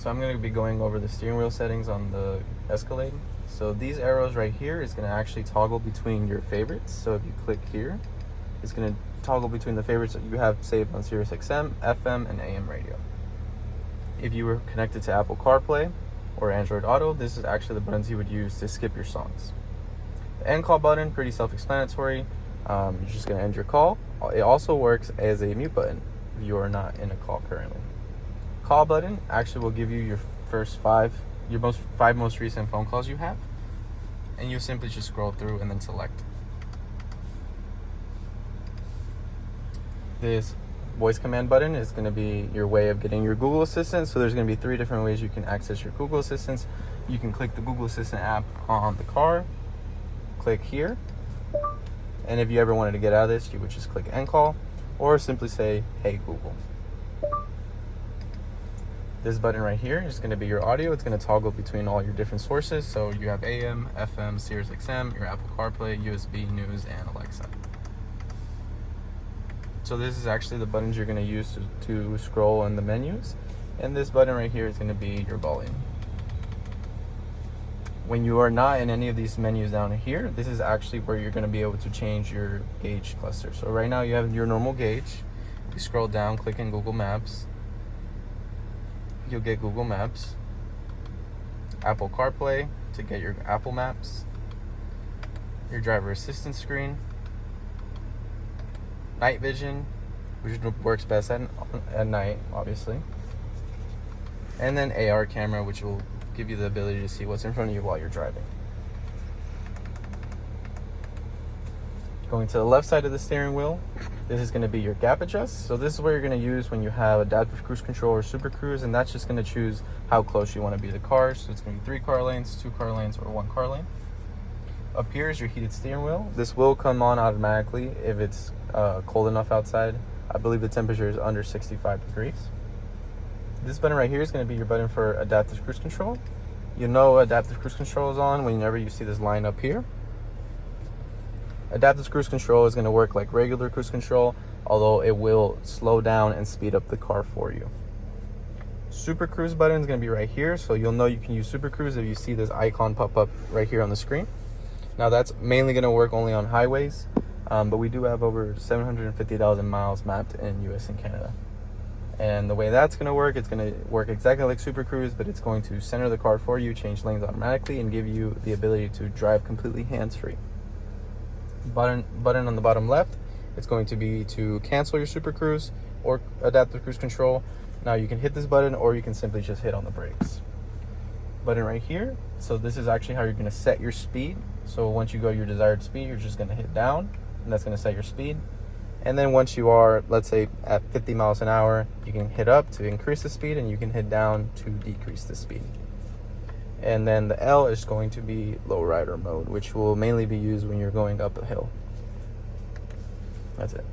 So I'm going to be going over the steering wheel settings on the Escalade. So these arrows right here is going to actually toggle between your favorites. So if you click here, it's going to toggle between the favorites that you have saved on Sirius XM, FM, and AM radio. If you were connected to Apple CarPlay or Android Auto, this is actually the buttons you would use to skip your songs. The end call button, pretty self-explanatory. You're just going to end your call. It also works as a mute button if you are not in a call currently. Call button actually will give you your five most recent phone calls you have, and you simply just scroll through and then select. This voice command button is going to be your way of getting your Google Assistant. So there's going to be 3 different ways you can access your Google Assistants. You can click the Google Assistant app on the car, click here, and if you ever wanted to get out of this, you would just click end call or simply say, "Hey Google." This button right here is going to be your audio. It's going to toggle between all your different sources. So you have AM, FM, Sirius XM, your Apple CarPlay, USB, News, and Alexa. So this is actually the buttons you're going to use to scroll in the menus. And this button right here is going to be your volume. When you are not in any of these menus down here, this is actually where you're going to be able to change your gauge cluster. So right now you have your normal gauge. You scroll down, click in Google Maps. You'll get Google Maps, Apple CarPlay to get your Apple Maps, your driver assistance screen, night vision, which works best at night, obviously, and then AR camera, which will give you the ability to see what's in front of you while you're driving. Going to the left side of the steering wheel, this is going to be your gap adjust. So this is what you're going to use when you have adaptive cruise control or super cruise, and that's just going to choose how close you want to be to cars. So it's going to be 3 car lanes, 2 car lanes, or 1 car lane. Up here is your heated steering wheel. This will come on automatically if it's cold enough outside. I believe the temperature is under 65 degrees. This button right here is going to be your button for adaptive cruise control. You know adaptive cruise control is on whenever you see this line up here. Adaptive cruise control is going to work like regular cruise control, although it will slow down and speed up the car for you. Super cruise button is going to be right here, so you'll know you can use super cruise if you see this icon pop up right here on the screen. Now that's mainly going to work only on highways, but we do have over 750,000 miles mapped in US and Canada. And the way that's going to work, it's going to work exactly like super cruise, but it's going to center the car for you, change lanes automatically, and give you the ability to drive completely hands-free. Button on the bottom left, it's going to be to cancel your super cruise or adaptive cruise control. Now you can hit this button or you can simply just hit on the brakes. Button right here, so this is actually how you're going to set your speed. So once you go your desired speed, you're just going to hit down and that's going to set your speed. And then once you are, let's say, at 50 miles an hour, you can hit up to increase the speed and you can hit down to decrease the speed. And then the L is going to be low rider mode, which will mainly be used when you're going up a hill. That's it.